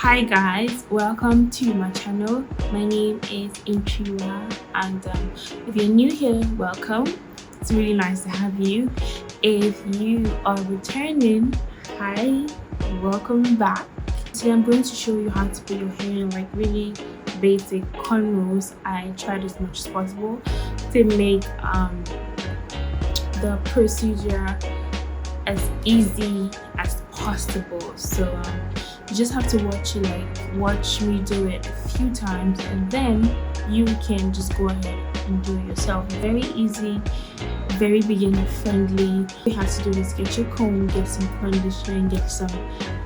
Hi guys, welcome to my channel. My name is theantwiwaa, and if you're new here, welcome. It's really nice to have you. If you are returning, hi, welcome back. Today I'm going to show you how to put your hair in like really basic cornrows. I tried as much as possible to make the procedure as easy as possible. So you just have to watch me do it a few times, and then you can just go ahead and do it yourself. Very easy, very beginner friendly. All you have to do is get your comb, get some conditioner, get some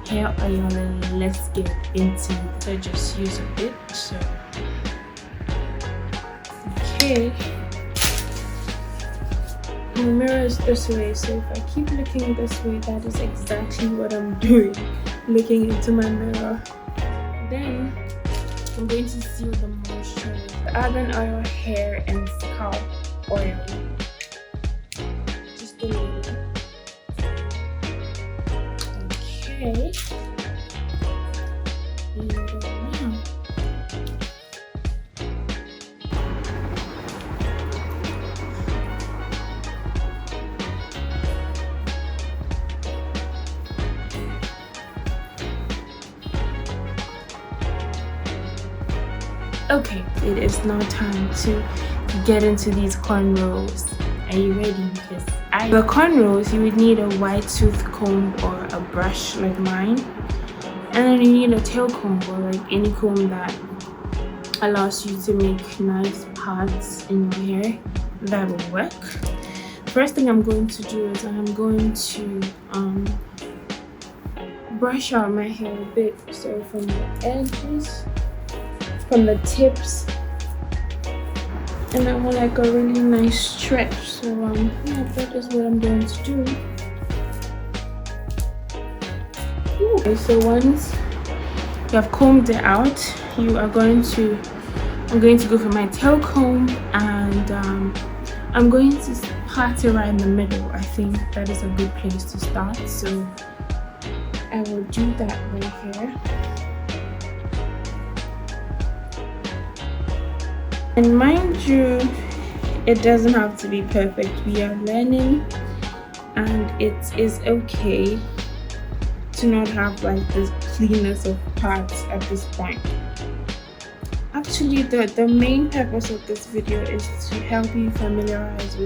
hair oil, and let's get into it. So just use a bit. So okay, my mirror is this way, so if I keep looking this way, that is exactly what I'm doing, looking into my mirror. Then I'm going to seal the moisture with argan oil, hair, and scalp oil. Just a little. Okay. And now. Okay, it is now time to get into these cornrows. Are you ready? Because the cornrows, you would need a wide tooth comb or a brush like mine, and then you need a tail comb or like any comb that allows you to make nice pads in your hair. That will work. First thing I'm going to do is I'm going to brush out my hair a bit, so from the edges, from the tips, and I want like a really nice stretch. So yeah, that is what I'm going to do. Okay, so once you have combed it out, I'm going to go for my tail comb, and I'm going to part it right in the middle. I think that is a good place to start, so I will do that right here. And mind you, it doesn't have to be perfect. We are learning, and it is okay to not have like this cleanness of parts at this point. Actually, the main purpose of this video is to help you familiarize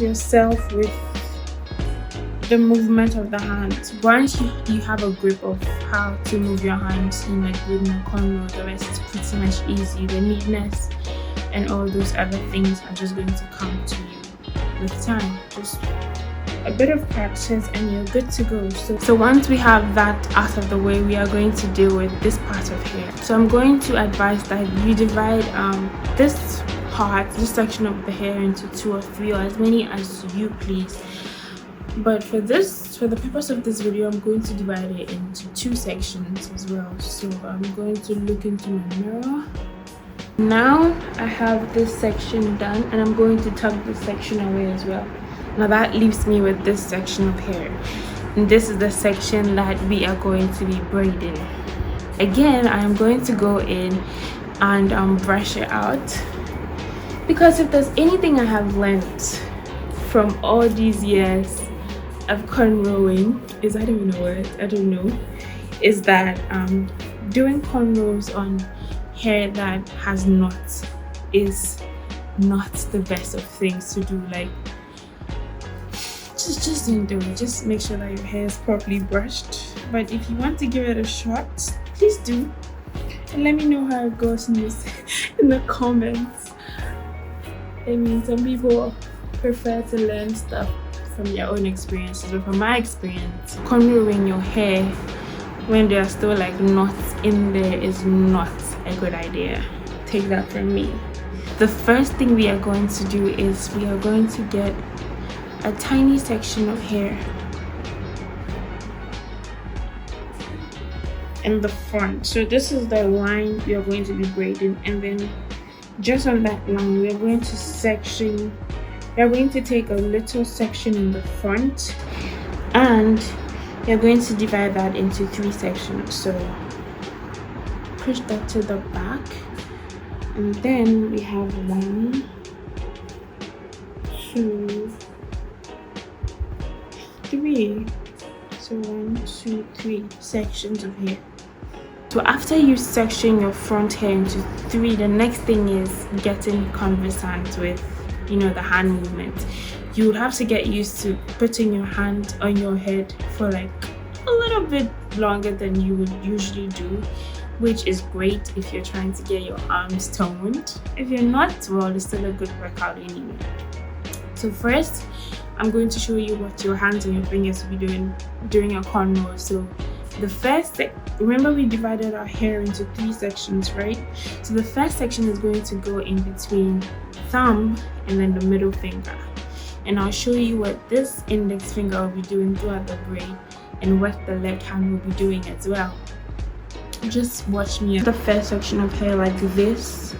yourself with the movement of the hands. Once you have a grip of how to move your hands in like with my cornrow, the rest is pretty much easy. The neatness and all those other things are just going to come to you with time. Just a bit of practice and you're good to go. So once we have that out of the way, we are going to deal with this part of hair. So I'm going to advise that you divide this section of the hair into 2 or 3 or as many as you please. But for the purpose of this video, I'm going to divide it into 2 sections as well. So I'm going to look into my mirror. Now I have this section done, and I'm going to tuck this section away as well. Now that leaves me with this section of hair, and this is the section that we are going to be braiding. Again, I am going to go in and brush it out, because if there's anything I have learned from all these years of cornrowing, is I don't even know what I don't know, is that doing cornrows on hair that has knots is not the best of things to do. Like just don't do it. Just make sure that your hair is properly brushed. But if you want to give it a shot, please do, and let me know how it goes in the comments. I mean, some people prefer to learn stuff from your own experiences, but from my experience, cornrowing your hair when there are still like knots in there is not a good idea. Take that from me. The first thing we are going to do is we are going to get a tiny section of hair in the front. So this is the line we are going to be braiding, and then just on that line we are going to take a little section in the front, and you're going to divide that into 3 sections. So push that to the back, and then we have 1, 2, 3. So 1, 2, 3 sections of hair. So after you section your front hair into 3, the next thing is getting conversant with, the hand movement. You would have to get used to putting your hand on your head for like a little bit longer than you would usually do, which is great if you're trying to get your arms toned. If you're not, well, it's still a good workout anyway. So first, I'm going to show you what your hands and your fingers will be doing during a cornrow. So the first, remember we divided our hair into 3 sections, right? So the first section is going to go in between thumb and then the middle finger. And I'll show you what this index finger will be doing throughout the braid and what the left hand will be doing as well. Just watch me. The first section of hair like this,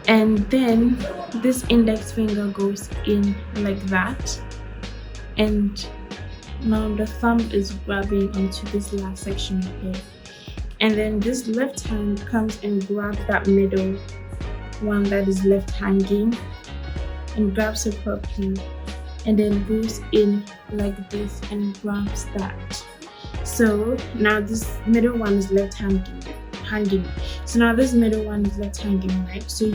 and then this index finger goes in like that, and now the thumb is grabbing onto this last section of hair, and then this left hand comes and grabs that middle one that is left hanging and grabs it properly, and then goes in like this and grabs that. So now this middle one is left hanging. So now this middle one is left hanging, right? So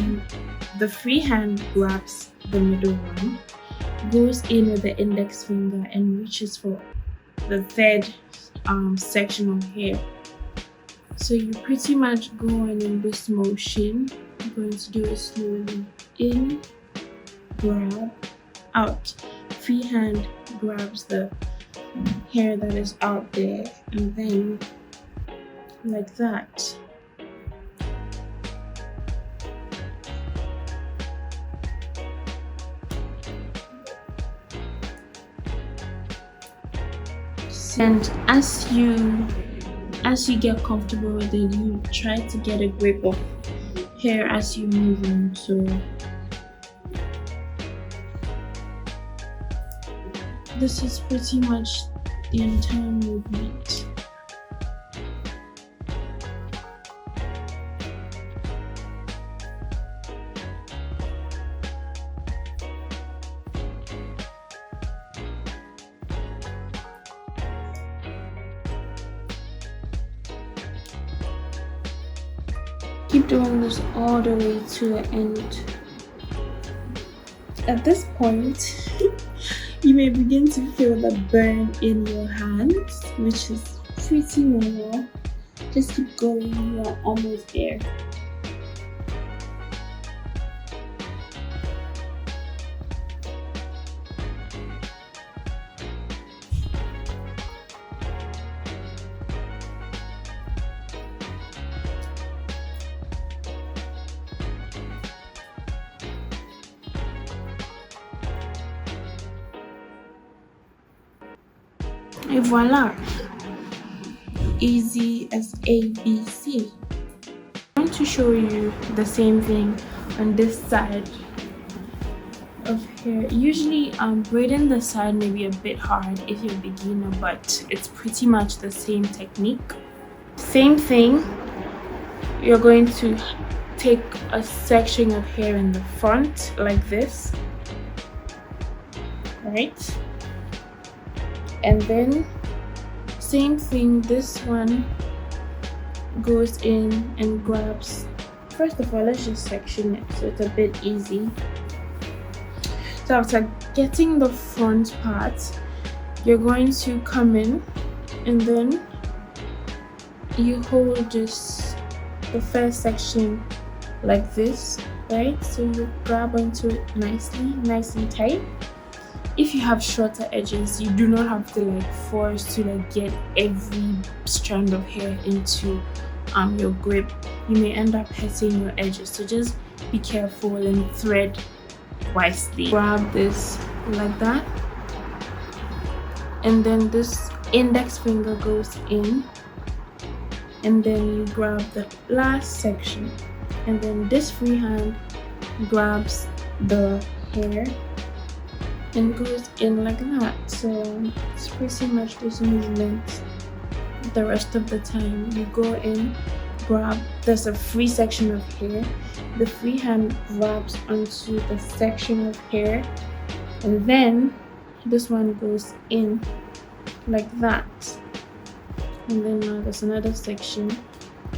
the free hand grabs the middle one, goes in with the index finger and reaches for the third section of hair. So you pretty much go on in this motion. I'm going to do it slowly. In, grab, out. Free hand grabs the hair that is out there, and then like that. And as you get comfortable with it, you try to get a grip of hair as you move on. So this is pretty much the entire movement. Keep doing this all the way to the end. At this point, you may begin to feel the burn in your hands, which is pretty normal. Just keep going, you're almost there. Et voila! Easy as ABC. I want to show you the same thing on this side of hair. Usually braiding the side may be a bit hard if you're a beginner, but it's pretty much the same technique. Same thing, you're going to take a section of hair in the front like this, right? And then same thing, this one goes in and grabs. First of all, let's just section it so it's a bit easy. So after getting the front part, you're going to come in and then you hold just the first section like this, right? So you grab onto it nicely, nice and tight. If you have shorter edges, you do not have to force to get every strand of hair into your grip. You may end up hurting your edges, so just be careful and thread wisely. Grab this like that, and then this index finger goes in, and then you grab the last section, and then this free hand grabs the hair and goes in like that. So it's pretty much this movement the rest of the time. You go in, grab, there's a free section of hair. The free hand grabs onto the section of hair, and then this one goes in like that. And then now there's another section.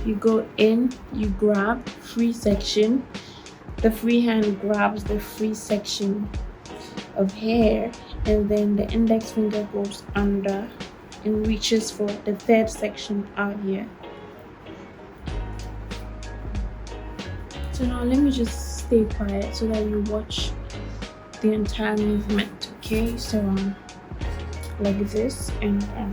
You go in, you grab free section. The free hand grabs the free section of hair, and then the index finger goes under and reaches for the third section out here. So now let me just stay quiet so that you watch the entire movement. Okay, so like this, and I'm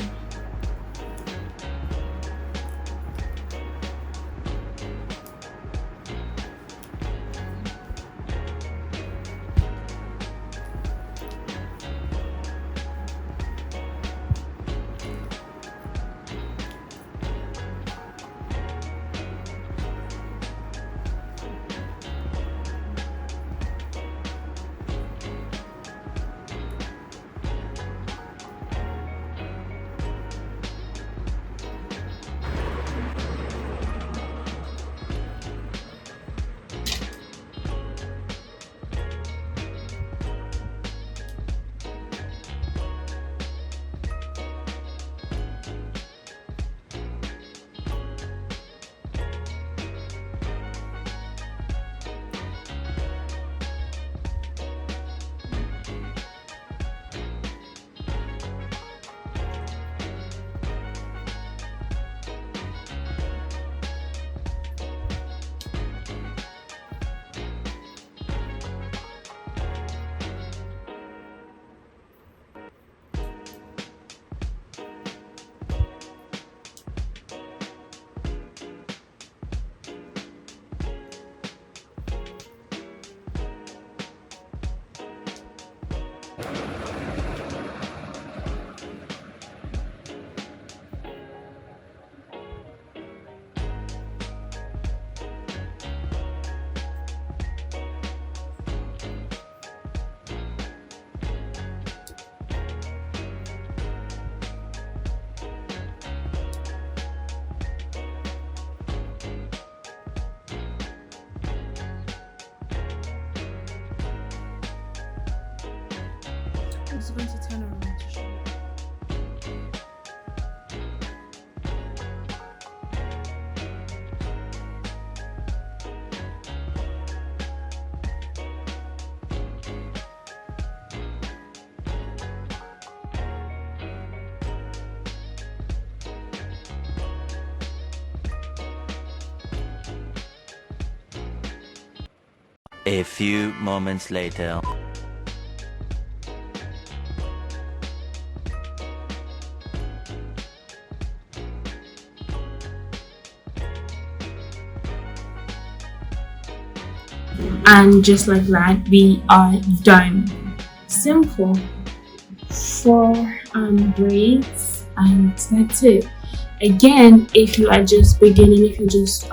just going to turn around to show you. A few moments later. And just like that, we are done. Simple. 4 braids, and that's it. Again, if you are just beginning, if you're just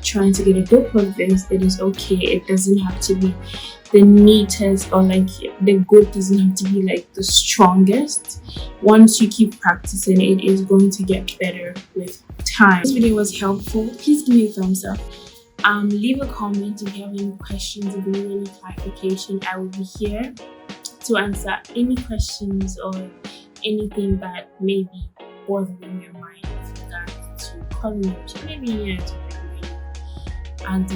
trying to get a grip of this, it is okay. It doesn't have to be the neatest, or like the grip doesn't have to be like the strongest. Once you keep practicing, it is going to get better with time. This video was helpful. Please give me a thumbs up. Leave a comment if you have any questions, if you need any clarification. I will be here to answer any questions or anything that may be bothering your mind with regards to Cornrow, maybe any other topic. And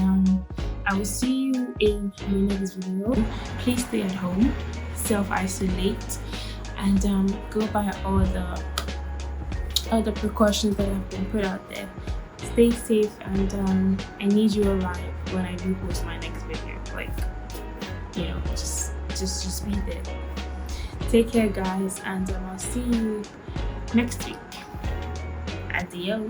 I will see you in my next video. Please stay at home, self-isolate, and go by all the precautions that have been put out there. Stay safe, and I need you alive when I do post my next video. Like, you know, just be there. Take care, guys, and I'll see you next week. Adios.